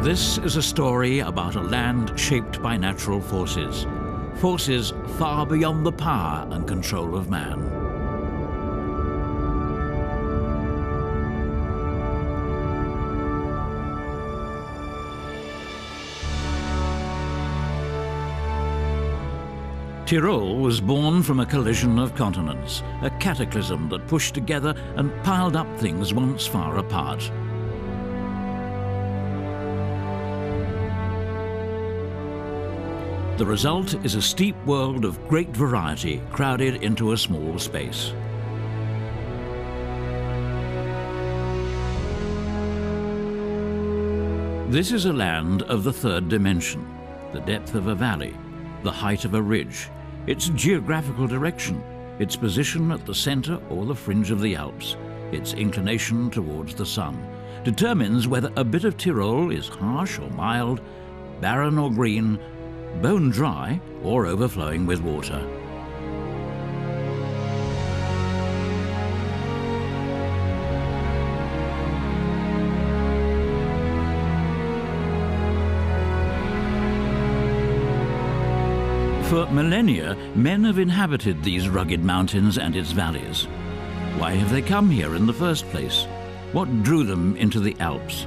This is a story about a land shaped by natural forces, forces far beyond the power and control of man. Tyrol was born from a collision of continents, a cataclysm that pushed together and piled up things once far apart. The result is a steep world of great variety crowded into a small space. This is a land of the third dimension, the depth of a valley, the height of a ridge, its geographical direction, its position at the center or the fringe of the Alps, its inclination towards the sun, determines whether a bit of Tyrol is harsh or mild, barren or green, bone dry or overflowing with water. For millennia, men have inhabited these rugged mountains and its valleys. Why have they come here in the first place? What drew them into the Alps?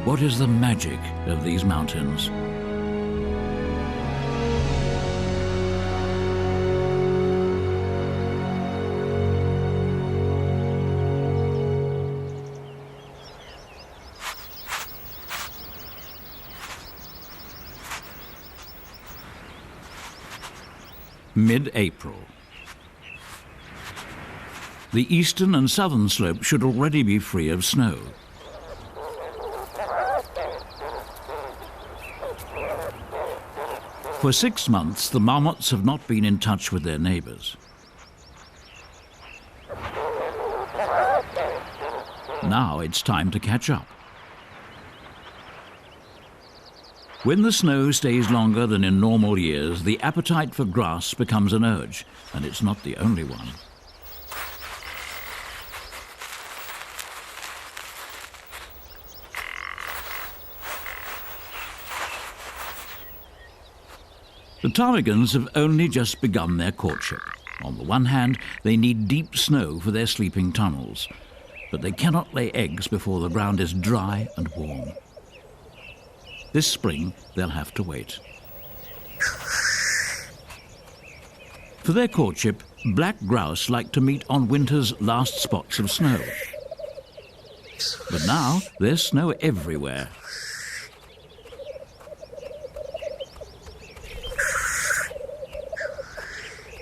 What is the magic of these mountains? Mid-April. The eastern and southern slope should already be free of snow. For 6 months, the marmots have not been in touch with their neighbors. Now it's time to catch up. When the snow stays longer than in normal years, the appetite for grass becomes an urge, and it's not the only one. The ptarmigans have only just begun their courtship. On the one hand, they need deep snow for their sleeping tunnels, but they cannot lay eggs before the ground is dry and warm. This spring, they'll have to wait. For their courtship, black grouse like to meet on winter's last spots of snow. But now, there's snow everywhere.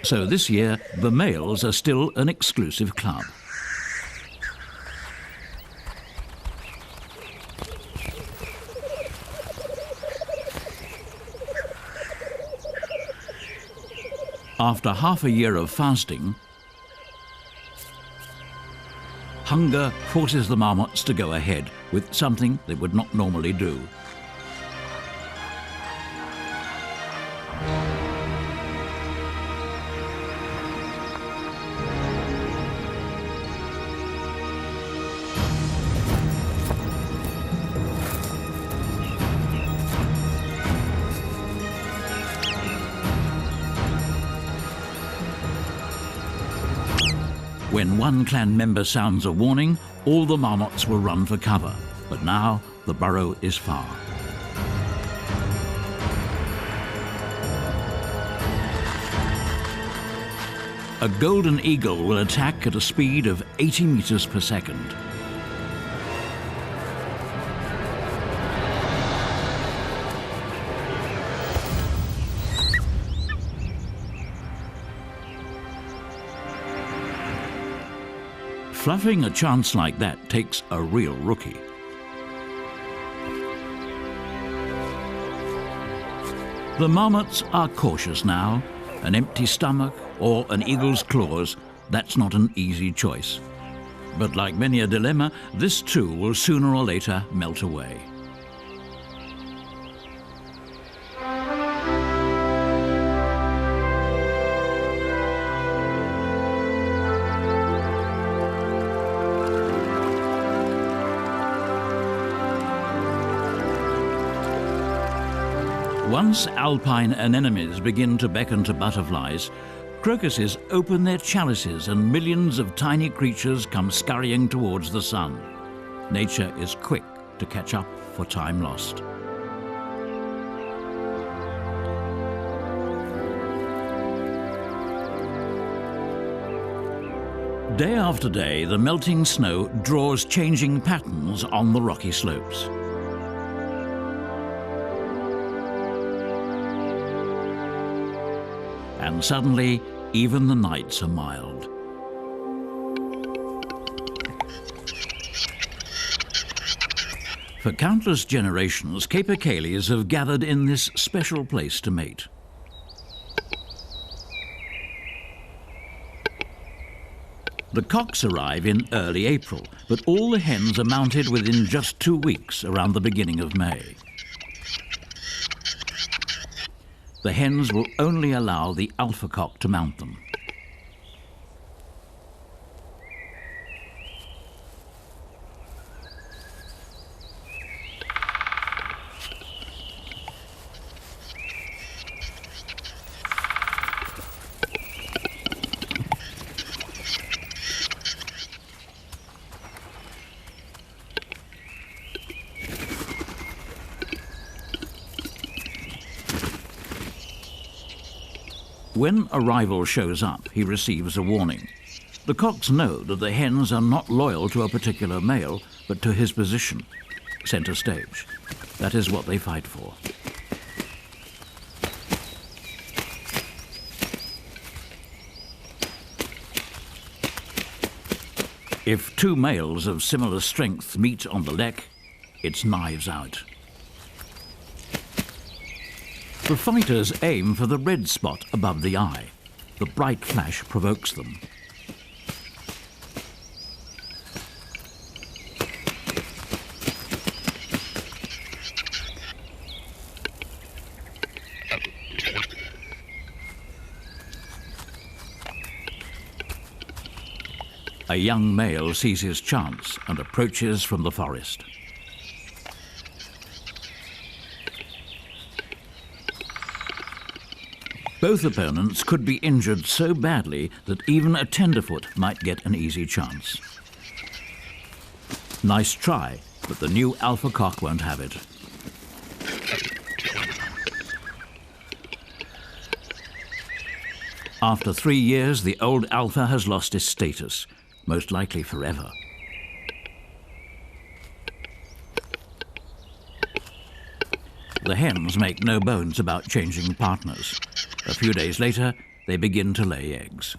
So this year, the males are still an exclusive club. After half a year of fasting, hunger forces the marmots to go ahead with something they would not normally do. When one clan member sounds a warning, all the marmots will run for cover. But now the burrow is far. A golden eagle will attack at a speed of 80 meters per second. Fluffing a chance like that takes a real rookie. The marmots are cautious now. An empty stomach or an eagle's claws, that's not an easy choice. But like many a dilemma, this too will sooner or later melt away. Once alpine anemones begin to beckon to butterflies, crocuses open their chalices and millions of tiny creatures come scurrying towards the sun. Nature is quick to catch up for time lost. Day after day, the melting snow draws changing patterns on the rocky slopes. And suddenly, even the nights are mild. For countless generations, capercaillies have gathered in this special place to mate. The cocks arrive in early April, but all the hens are mounted within just 2 weeks, around the beginning of May. The hens will only allow the alpha cock to mount them. When a rival shows up, he receives a warning. The cocks know that the hens are not loyal to a particular male, but to his position, center stage. That is what they fight for. If two males of similar strength meet on the lek, it's knives out. The fighters aim for the red spot above the eye. The bright flash provokes them. A young male sees his chance and approaches from the forest. Both opponents could be injured so badly that even a tenderfoot might get an easy chance. Nice try, but the new alpha cock won't have it. After 3 years, the old alpha has lost his status, most likely forever. The hens make no bones about changing partners. A few days later, they begin to lay eggs.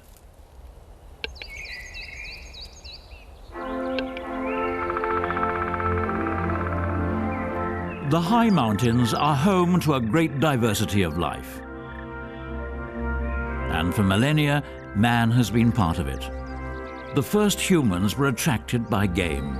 The high mountains are home to a great diversity of life. And for millennia, man has been part of it. The first humans were attracted by game.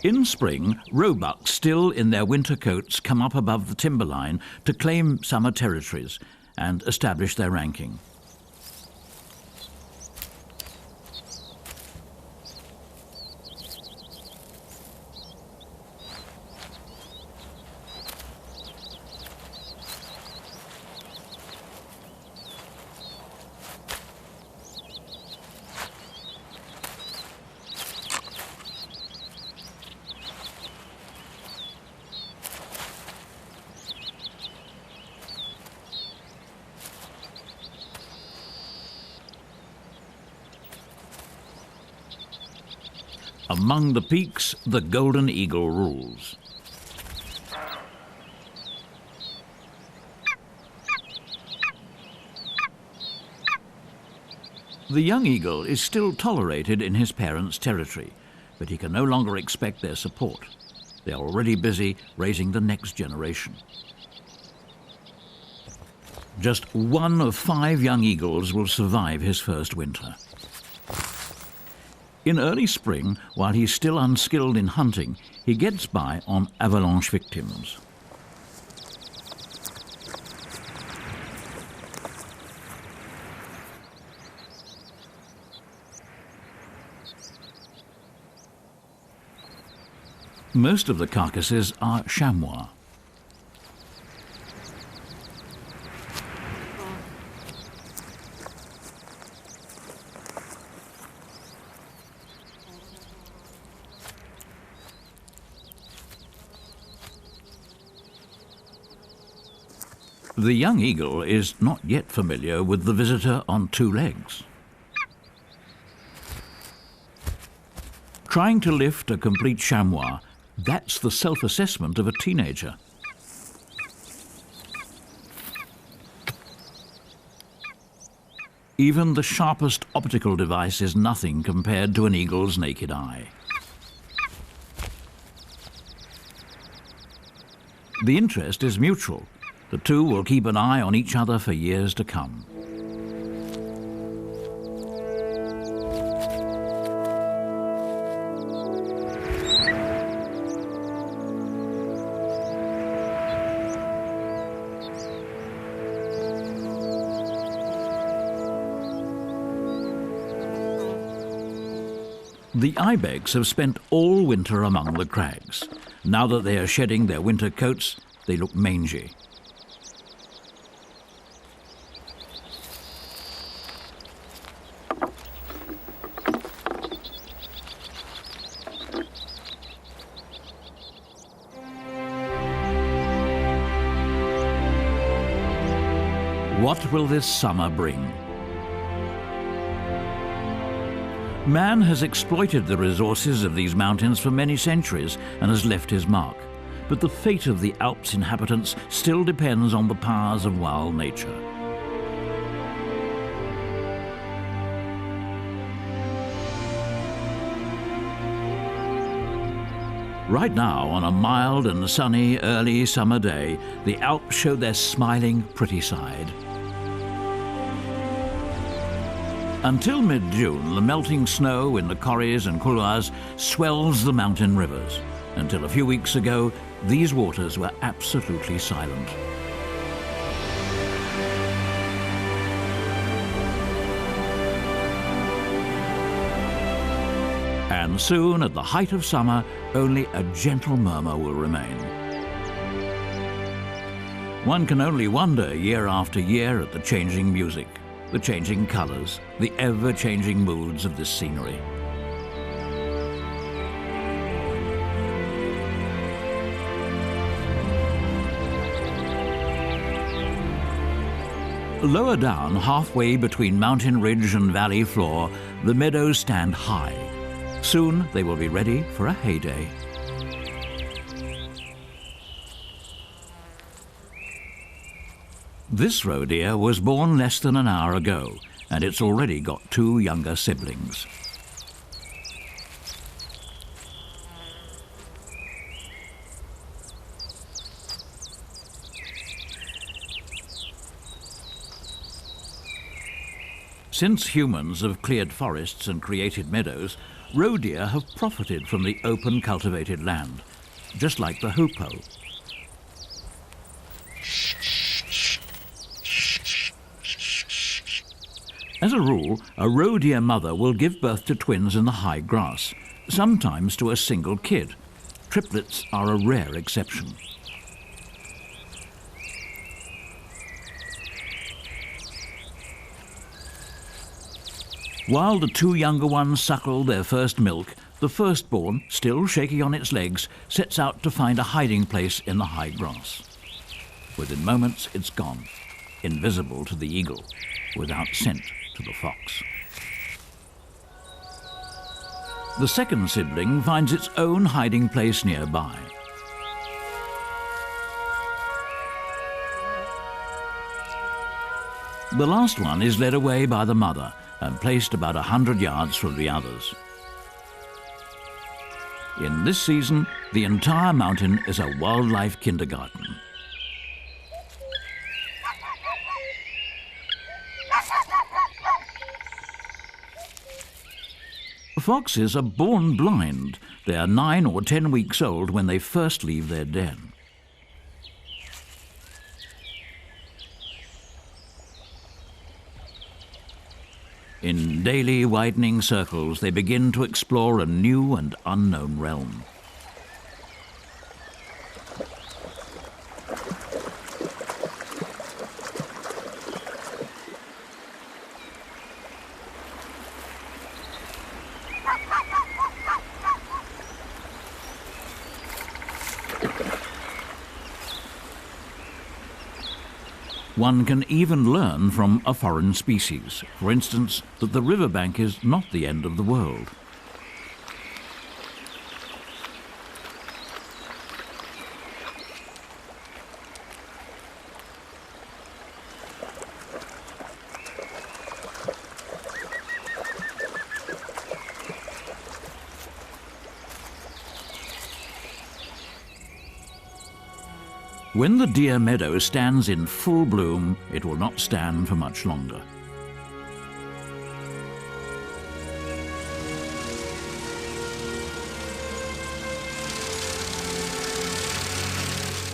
In spring, roebucks still in their winter coats come up above the timberline to claim summer territories and establish their ranking. Among the peaks, the golden eagle rules. The young eagle is still tolerated in his parents' territory, but he can no longer expect their support. They are already busy raising the next generation. Just 1 of 5 young eagles will survive his first winter. In early spring, while he's still unskilled in hunting, he gets by on avalanche victims. Most of the carcasses are chamois. The young eagle is not yet familiar with the visitor on two legs. Trying to lift a complete chamois, that's the self-assessment of a teenager. Even the sharpest optical device is nothing compared to an eagle's naked eye. The interest is mutual. The two will keep an eye on each other for years to come. The ibex have spent all winter among the crags. Now that they are shedding their winter coats, they look mangy. What will this summer bring? Man has exploited the resources of these mountains for many centuries and has left his mark. But the fate of the Alps' inhabitants still depends on the powers of wild nature. Right now, on a mild and sunny early summer day, the Alps show their smiling, pretty side. Until mid-June, the melting snow in the corries and couloirs swells the mountain rivers. Until a few weeks ago, these waters were absolutely silent. And soon, at the height of summer, only a gentle murmur will remain. One can only wonder year after year at the changing music, the changing colours, the ever-changing moods of this scenery. Lower down, halfway between mountain ridge and valley floor, the meadows stand high. Soon they will be ready for a heyday. This roe deer was born less than an hour ago, and it's already got two younger siblings. Since humans have cleared forests and created meadows, roe deer have profited from the open cultivated land, just like the hoopoe. As a rule, a roe deer mother will give birth to twins in the high grass, sometimes to a single kid. Triplets are a rare exception. While the two younger ones suckle their first milk, the firstborn, still shaky on its legs, sets out to find a hiding place in the high grass. Within moments, it's gone, invisible to the eagle, without scent to the fox. The second sibling finds its own hiding place nearby. The last one is led away by the mother and placed about 100 yards from the others. In this season, the entire mountain is a wildlife kindergarten. Foxes are born blind. They are 9 or 10 weeks old when they first leave their den. In daily widening circles, they begin to explore a new and unknown realm. One can even learn from a foreign species, for instance, that the riverbank is not the end of the world. When the deer meadow stands in full bloom, it will not stand for much longer.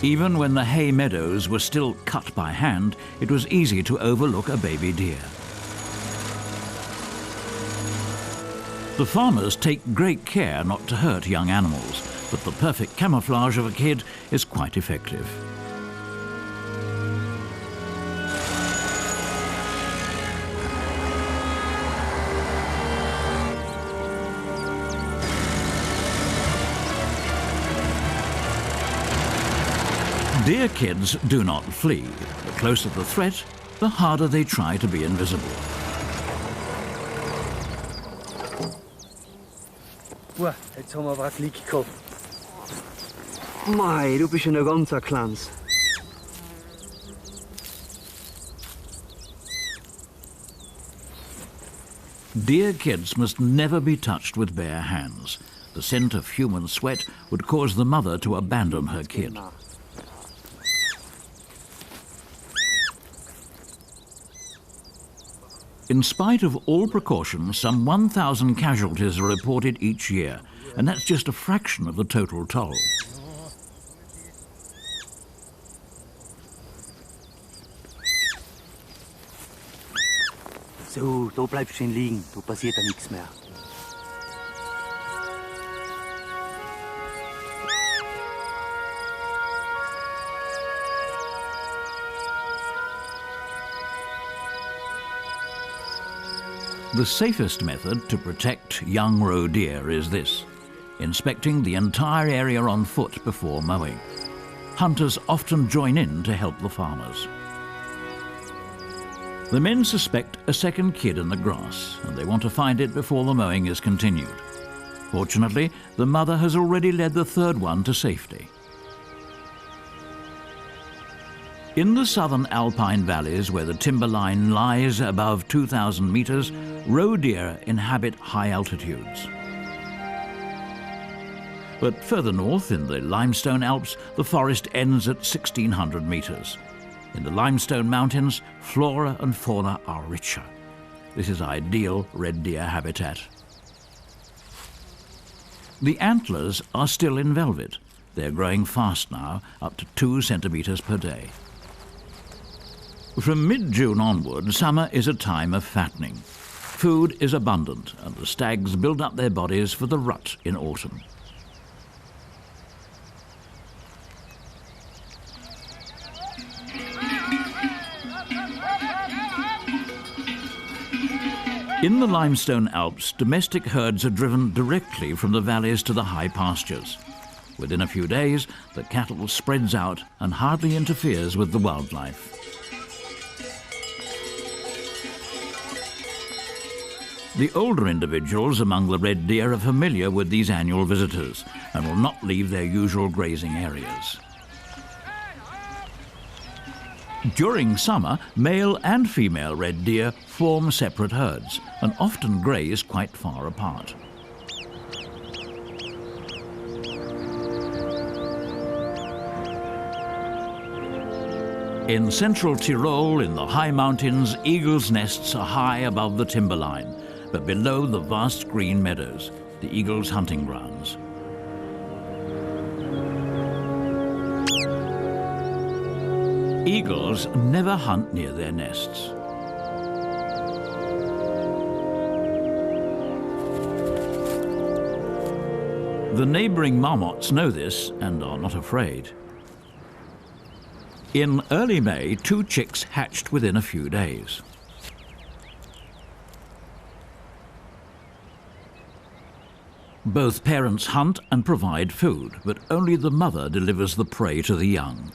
Even when the hay meadows were still cut by hand, it was easy to overlook a baby deer. The farmers take great care not to hurt young animals, but the perfect camouflage of a kid is quite effective. Deer kids do not flee. The closer the threat, the harder they try to be invisible. Boah, jetzt haben wir aber ein Glück gehabt. Mei, du bist ja noch ganz ein Kleines. Deer kids must never be touched with bare hands. The scent of human sweat would cause the mother to abandon her kid. In spite of all precautions, some 1,000 casualties are reported each year, and that's just a fraction of the total toll. So, da bleibst du schön liegen, da passiert ja nichts mehr. The safest method to protect young roe deer is this: inspecting the entire area on foot before mowing. Hunters often join in to help the farmers. The men suspect a second kid in the grass, and they want to find it before the mowing is continued. Fortunately, the mother has already led the third one to safety. In the southern alpine valleys, where the timberline lies above 2,000 meters, roe deer inhabit high altitudes. But further north, in the limestone Alps, the forest ends at 1,600 meters. In the limestone mountains, flora and fauna are richer. This is ideal red deer habitat. The antlers are still in velvet. They're growing fast now, up to 2 centimeters per day. From mid-June onward, summer is a time of fattening. Food is abundant, and the stags build up their bodies for the rut in autumn. In the limestone Alps, domestic herds are driven directly from the valleys to the high pastures. Within a few days, the cattle spreads out and hardly interferes with the wildlife. The older individuals among the red deer are familiar with these annual visitors and will not leave their usual grazing areas. During summer, male and female red deer form separate herds and often graze quite far apart. In central Tyrol, in the high mountains, eagles' nests are high above the timberline, but below the vast green meadows, the eagles' hunting grounds. Eagles never hunt near their nests. The neighbouring marmots know this and are not afraid. In early May, 2 chicks hatched within a few days. Both parents hunt and provide food, but only the mother delivers the prey to the young.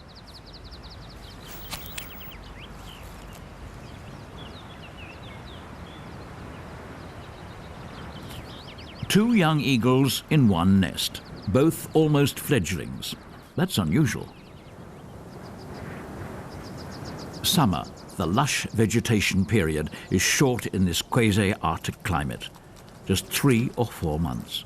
2 young eagles in one nest, both almost fledglings. That's unusual. Summer, the lush vegetation period, is short in this quasi-Arctic climate, just 3 or 4 months.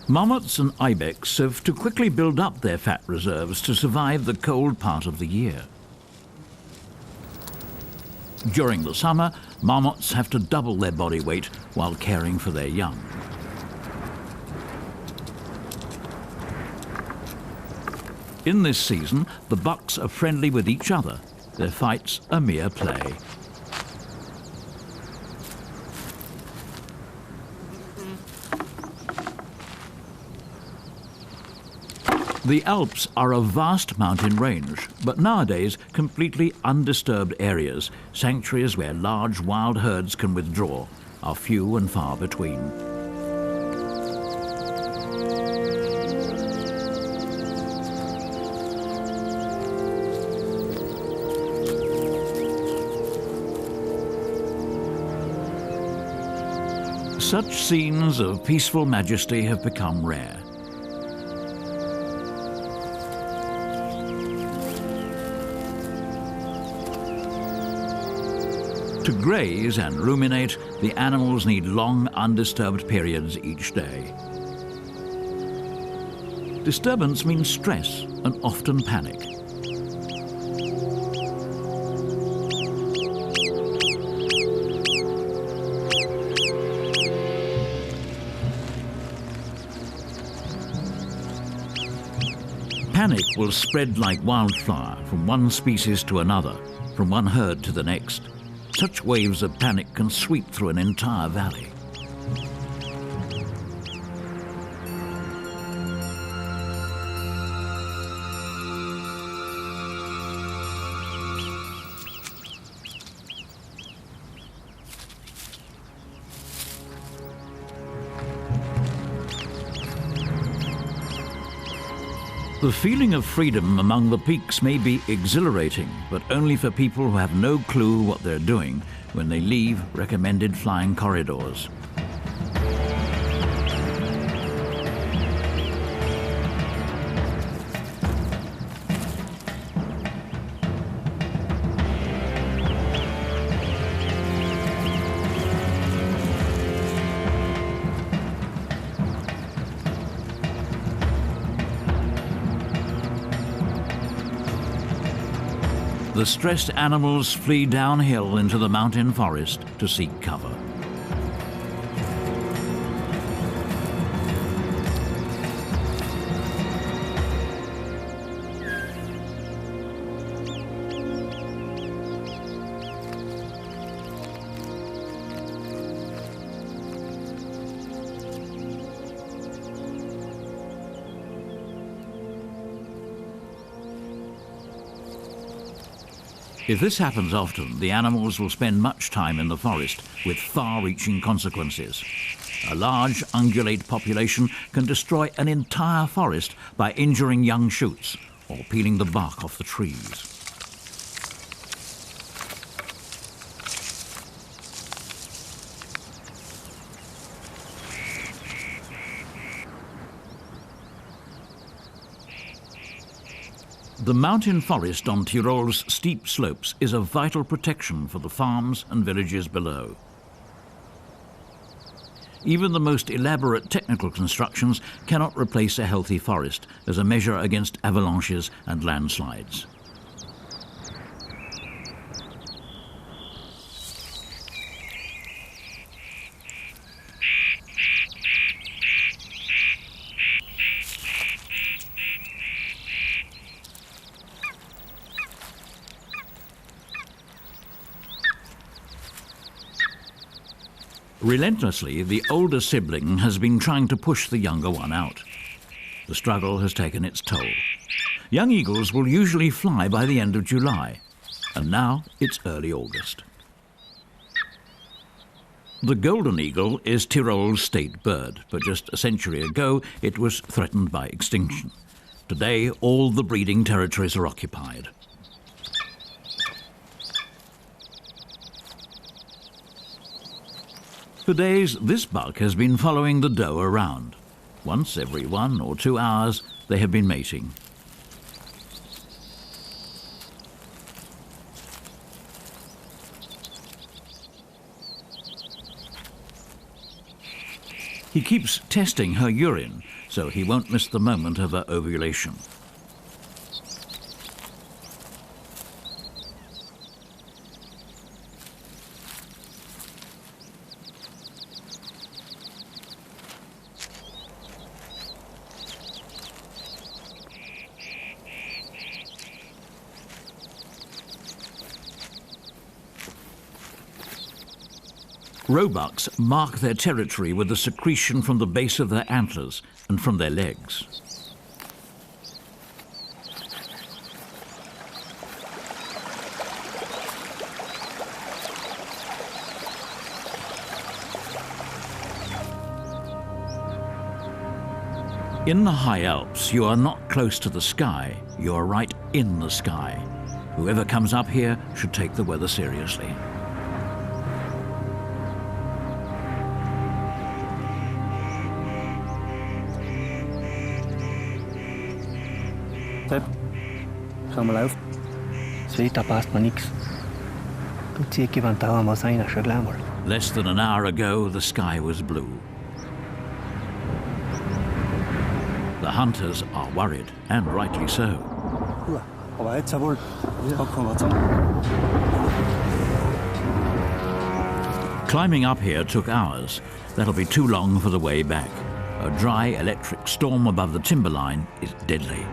Marmots and ibex have to quickly build up their fat reserves to survive the cold part of the year. During the summer, marmots have to double their body weight while caring for their young. In this season, the bucks are friendly with each other. Their fights are mere play. The Alps are a vast mountain range, but nowadays completely undisturbed areas, sanctuaries where large wild herds can withdraw, are few and far between. Such scenes of peaceful majesty have become rare. To graze and ruminate, the animals need long, undisturbed periods each day. Disturbance means stress and often panic. Panic will spread like wildfire from one species to another, from one herd to the next. Such waves of panic can sweep through an entire valley. The feeling of freedom among the peaks may be exhilarating, but only for people who have no clue what they're doing when they leave recommended flying corridors. The stressed animals flee downhill into the mountain forest to seek cover. If this happens often, the animals will spend much time in the forest with far-reaching consequences. A large ungulate population can destroy an entire forest by injuring young shoots or peeling the bark off the trees. The mountain forest on Tyrol's steep slopes is a vital protection for the farms and villages below. Even the most elaborate technical constructions cannot replace a healthy forest as a measure against avalanches and landslides. Relentlessly, the older sibling has been trying to push the younger one out. The struggle has taken its toll. Young eagles will usually fly by the end of July, and now it's early August. The golden eagle is Tyrol's state bird, but just a century ago it was threatened by extinction. Today, all the breeding territories are occupied. For days, this buck has been following the doe around. Once every 1 or 2 hours, they have been mating. He keeps testing her urine, so he won't miss the moment of her ovulation. Roebucks mark their territory with the secretion from the base of their antlers and from their legs. In the high Alps, you are not close to the sky, you are right in the sky. Whoever comes up here should take the weather seriously. Sepp, schau mal auf. Das Wetter passt mir nix. Du ziehst jemand da mal sein, schon gleich mal. Less than an hour ago, the sky was blue. The hunters are worried, and rightly so. Ja, aber jetzt wohl. Kommen wir zusammen. Climbing up here took hours. That'll be too long for the way back. A dry electric storm above the timberline is deadly.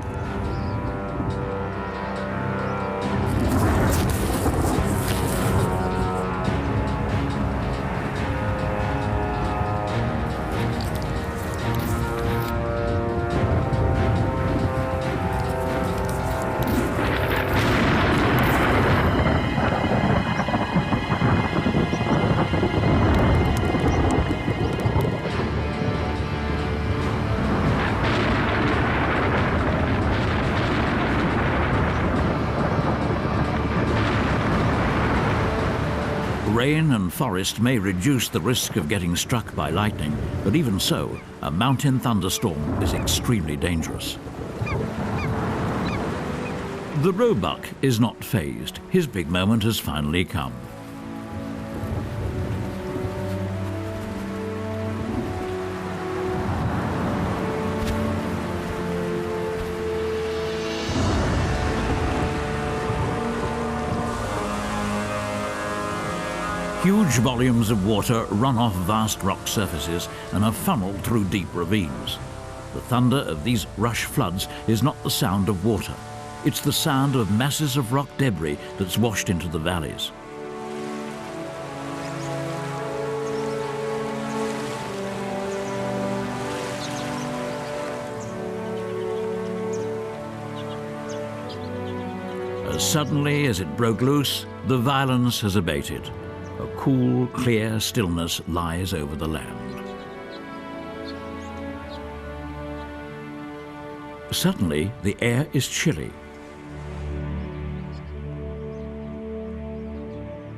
Rain and forest may reduce the risk of getting struck by lightning, but even so, a mountain thunderstorm is extremely dangerous. The roebuck is not fazed. His big moment has finally come. Huge volumes of water run off vast rock surfaces and are funneled through deep ravines. The thunder of these rush floods is not the sound of water. It's the sound of masses of rock debris that's washed into the valleys. As suddenly as it broke loose, the violence has abated. A cool, clear stillness lies over the land. Suddenly, the air is chilly.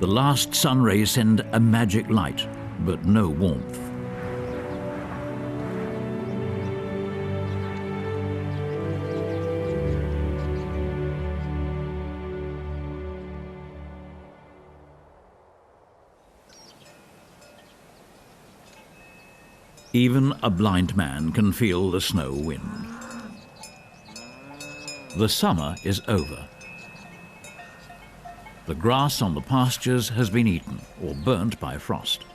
The last sun rays send a magic light, but no warmth. Even a blind man can feel the snow wind. The summer is over. The grass on the pastures has been eaten or burnt by frost.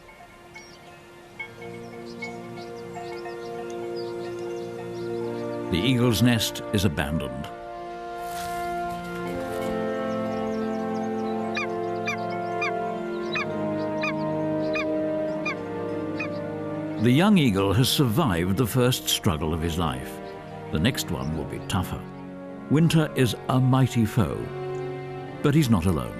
The eagle's nest is abandoned. The young eagle has survived the first struggle of his life. The next one will be tougher. Winter is a mighty foe, but he's not alone.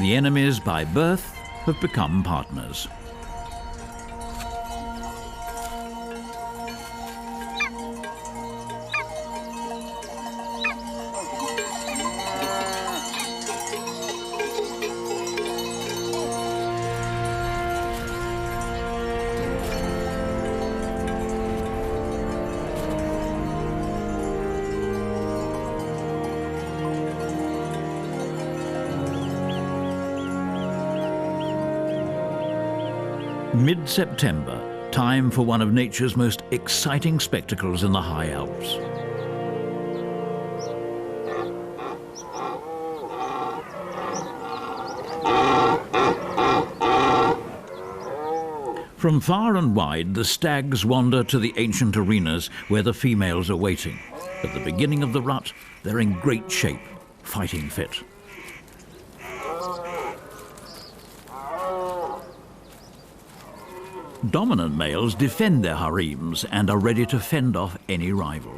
The enemies by birth have become partners. Mid-September, time for one of nature's most exciting spectacles in the high Alps. From far and wide, the stags wander to the ancient arenas where the females are waiting. At the beginning of the rut, they're in great shape, fighting fit. Dominant males defend their harems and are ready to fend off any rival.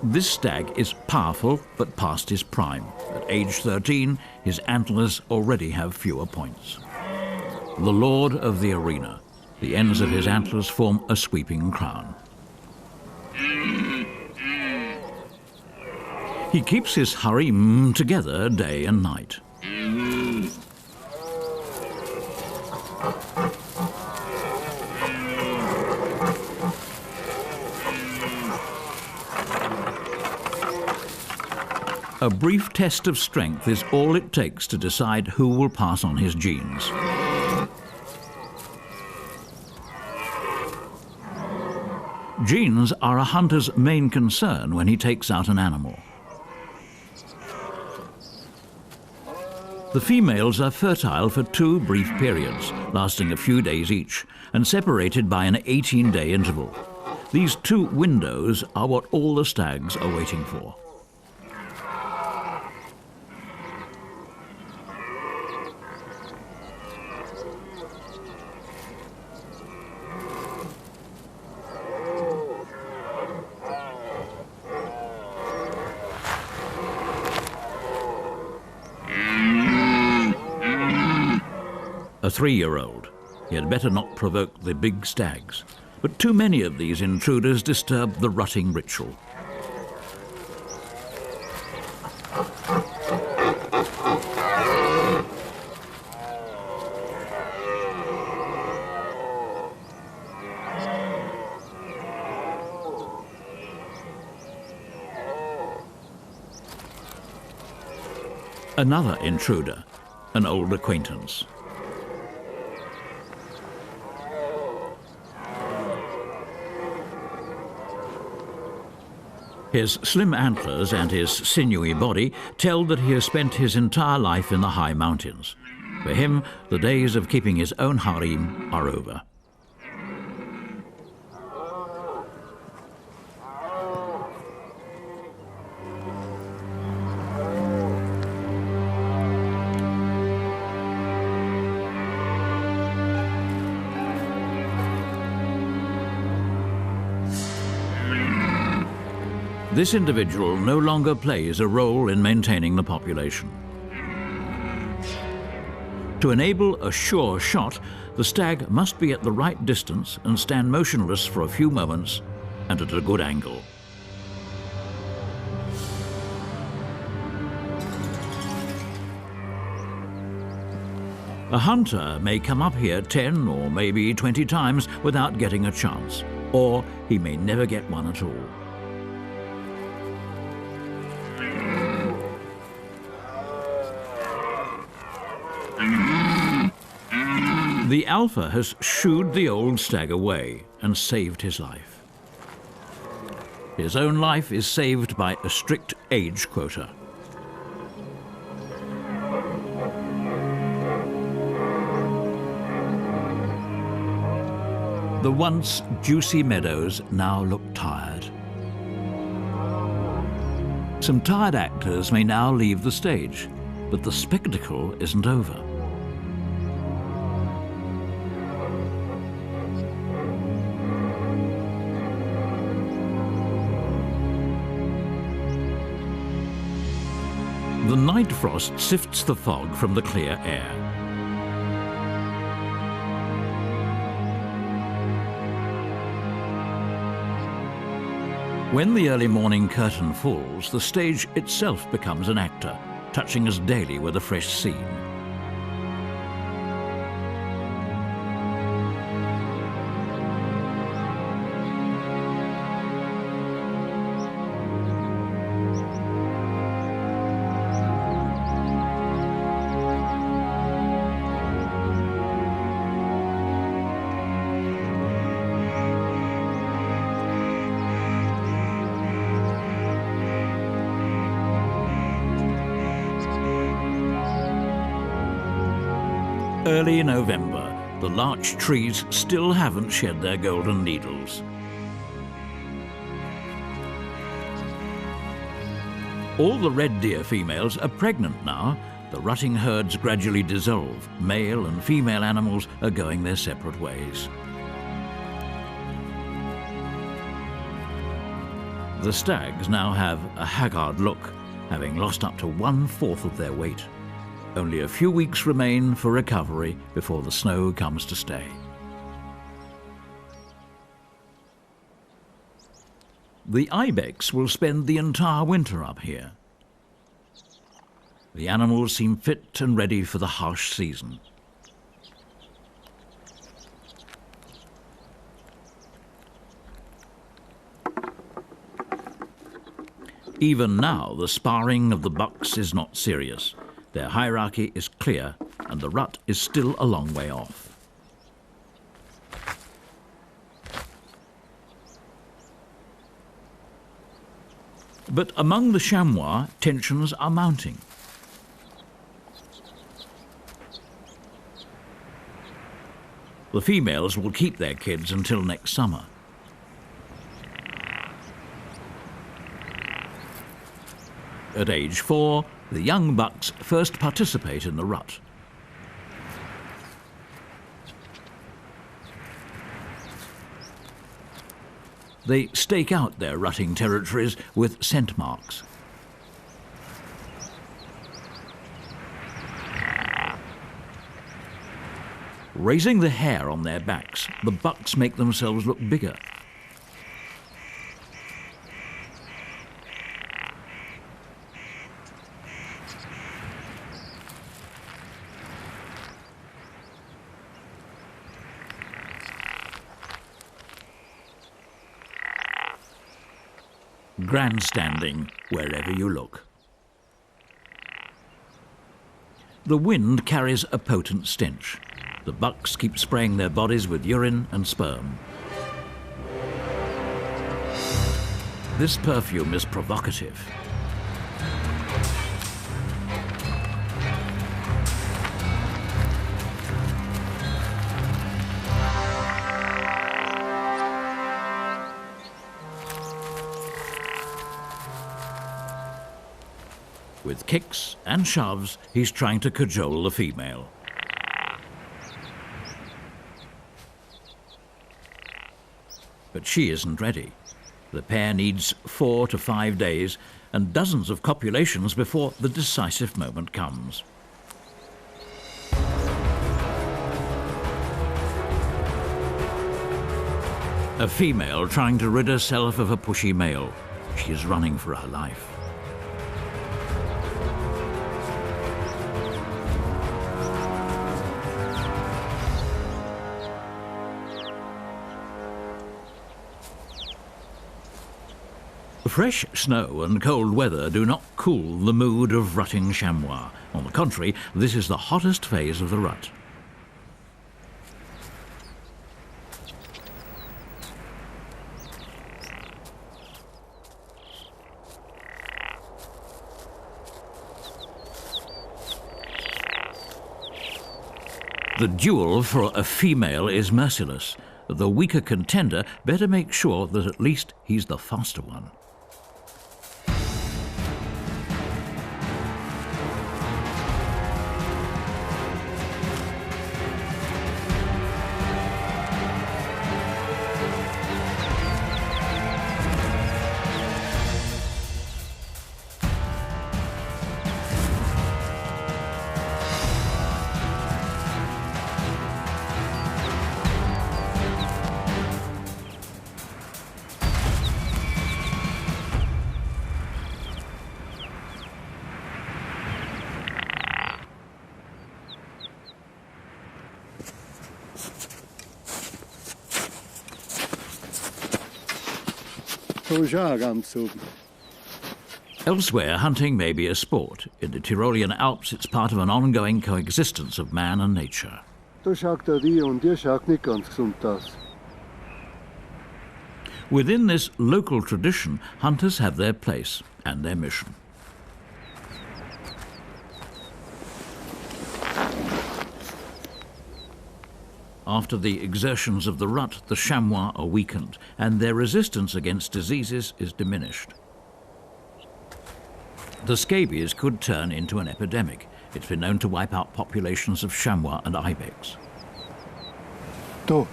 This stag is powerful but past his prime. At age 13, his antlers already have fewer points. The lord of the arena. The ends of his antlers form a sweeping crown. He keeps his harem together day and night. A brief test of strength is all it takes to decide who will pass on his genes. Genes are a hunter's main concern when he takes out an animal. The females are fertile for 2 brief periods, lasting a few days each, and separated by an 18-day interval. These 2 windows are what all the stags are waiting for. A 3-year-old. He had better not provoke the big stags. But too many of these intruders disturb the rutting ritual. Another intruder, an old acquaintance. His slim antlers and his sinewy body tell that he has spent his entire life in the high mountains. For him, the days of keeping his own harem are over. This individual no longer plays a role in maintaining the population. To enable a sure shot, the stag must be at the right distance and stand motionless for a few moments and at a good angle. A hunter may come up here 10 or maybe 20 times without getting a chance, or he may never get one at all. The alpha has shooed the old stag away and saved his life. His own life is saved by a strict age quota. The once juicy meadows now look tired. Some tired actors may now leave the stage, but the spectacle isn't over. The night frost sifts the fog from the clear air. When the early morning curtain falls, the stage itself becomes an actor, touching us daily with a fresh scene. Early November, the larch trees still haven't shed their golden needles. All the red deer females are pregnant now. The rutting herds gradually dissolve. Male and female animals are going their separate ways. The stags now have a haggard look, having lost up to 1/4 of their weight. Only a few weeks remain for recovery before the snow comes to stay. The ibex will spend the entire winter up here. The animals seem fit and ready for the harsh season. Even now, the sparring of the bucks is not serious. Their hierarchy is clear, and the rut is still a long way off. But among the chamois, tensions are mounting. The females will keep their kids until next summer. At age 4, the young bucks first participate in the rut. They stake out their rutting territories with scent marks. Raising the hair on their backs, the bucks make themselves look bigger. Grandstanding wherever you look. The wind carries a potent stench. The bucks keep spraying their bodies with urine and sperm. This perfume is provocative. With kicks and shoves, he's trying to cajole the female. But she isn't ready. The pair needs 4 to 5 days and dozens of copulations before the decisive moment comes. A female trying to rid herself of a pushy male. She is running for her life. Fresh snow and cold weather do not cool the mood of rutting chamois. On the contrary, this is the hottest phase of the rut. The duel for a female is merciless. The weaker contender better make sure that at least he's the faster one. Elsewhere, hunting may be a sport. In the Tyrolean Alps, it's part of an ongoing coexistence of man and nature. Within this local tradition, hunters have their place and their mission. After the exertions of the rut, the chamois are weakened, and their resistance against diseases is diminished. The scabies could turn into an epidemic. It's been known to wipe out populations of chamois and ibex. Die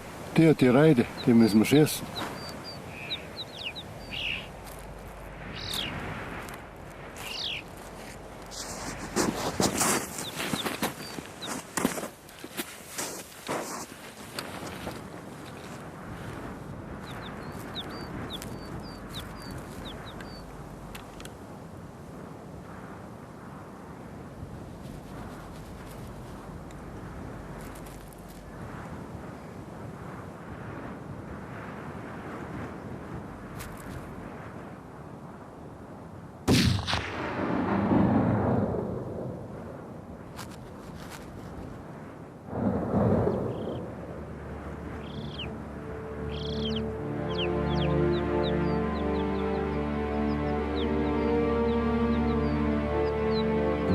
Reide, die müssen wir schießen.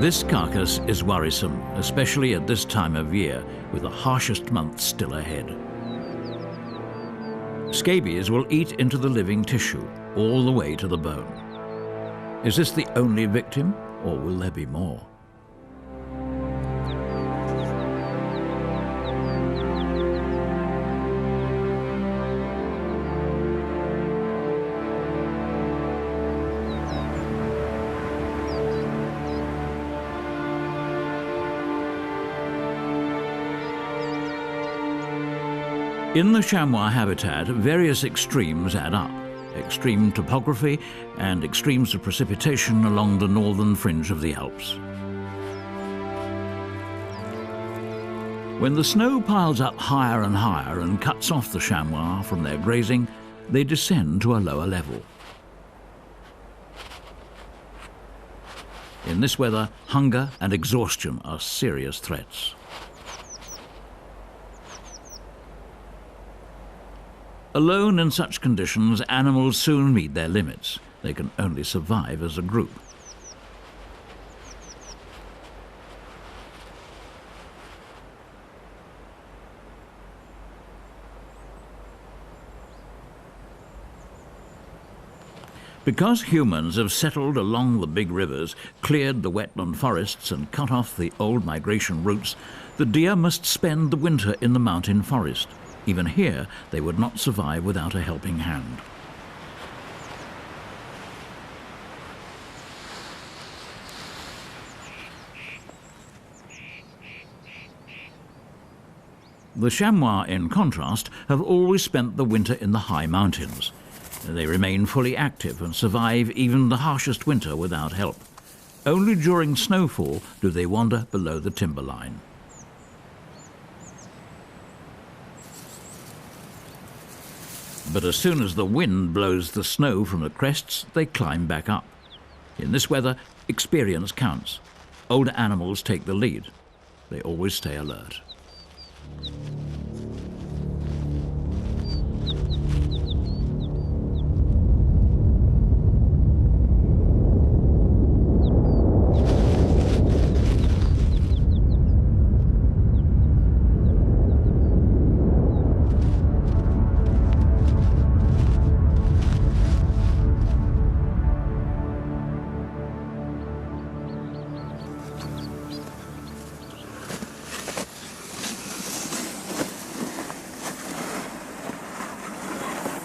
This carcass is worrisome, especially at this time of year, with the harshest months still ahead. Scabies will eat into the living tissue, all the way to the bone. Is this the only victim, or will there be more? In the chamois habitat, various extremes add up. Extreme topography and extremes of precipitation along the northern fringe of the Alps. When the snow piles up higher and higher and cuts off the chamois from their grazing, they descend to a lower level. In this weather, hunger and exhaustion are serious threats. Alone in such conditions, animals soon meet their limits. They can only survive as a group. Because humans have settled along the big rivers, cleared the wetland forests and cut off the old migration routes, the deer must spend the winter in the mountain forest. Even here, they would not survive without a helping hand. The chamois, in contrast, have always spent the winter in the high mountains. They remain fully active and survive even the harshest winter without help. Only during snowfall do they wander below the timberline. But as soon as the wind blows the snow from the crests, they climb back up. In this weather, experience counts. Older animals take the lead. They always stay alert.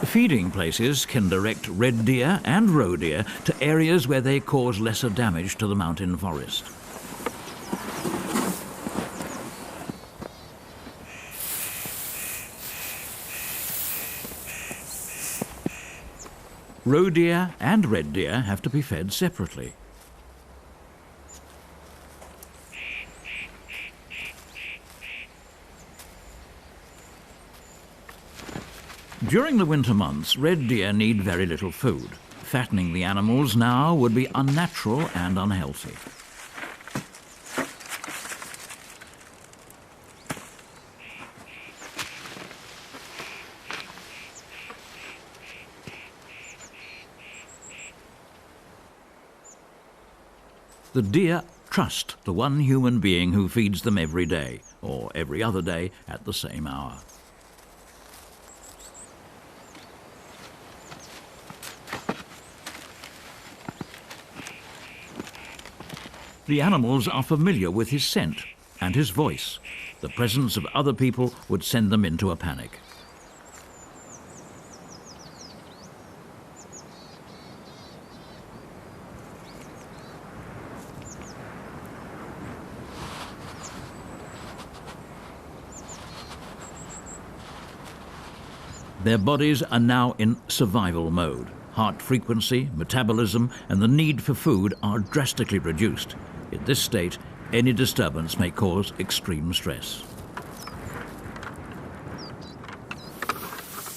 Feeding places can direct red deer and roe deer to areas where they cause lesser damage to the mountain forest. Roe deer and red deer have to be fed separately. During the winter months, red deer need very little food. Fattening the animals now would be unnatural and unhealthy. The deer trust the one human being who feeds them every day, or every other day at the same hour. The animals are familiar with his scent and his voice. The presence of other people would send them into a panic. Their bodies are now in survival mode. Heart frequency, metabolism, and the need for food are drastically reduced. In this state, any disturbance may cause extreme stress.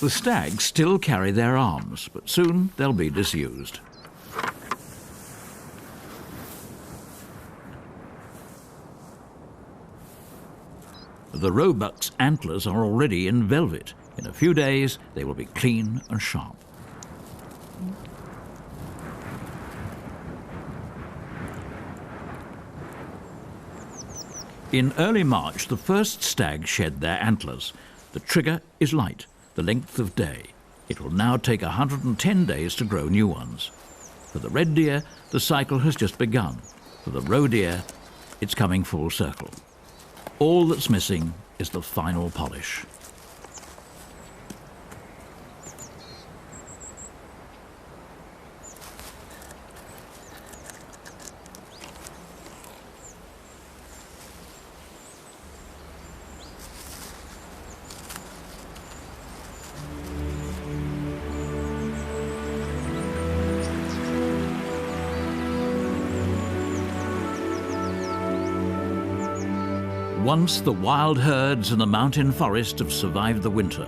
The stags still carry their arms, but soon they'll be disused. The roebuck's antlers are already in velvet. In a few days, they will be clean and sharp. In early March, the first stag shed their antlers. The trigger is light, the length of day. It will now take 110 days to grow new ones. For the red deer, the cycle has just begun. For the roe deer, it's coming full circle. All that's missing is the final polish. Once the wild herds in the mountain forest have survived the winter.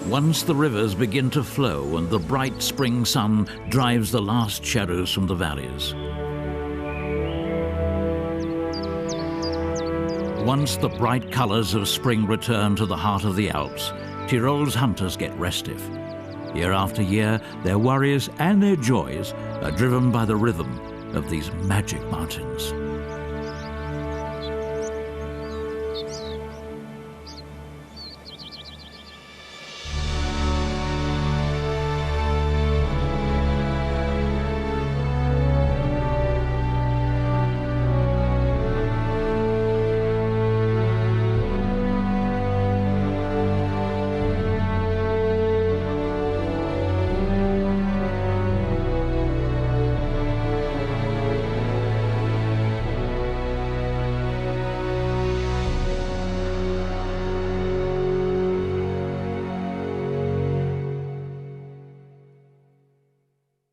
Once the rivers begin to flow and the bright spring sun drives the last shadows from the valleys. Once the bright colours of spring return to the heart of the Alps, Tyrol's hunters get restive. Year after year, their worries and their joys are driven by the rhythm of these magic mountains.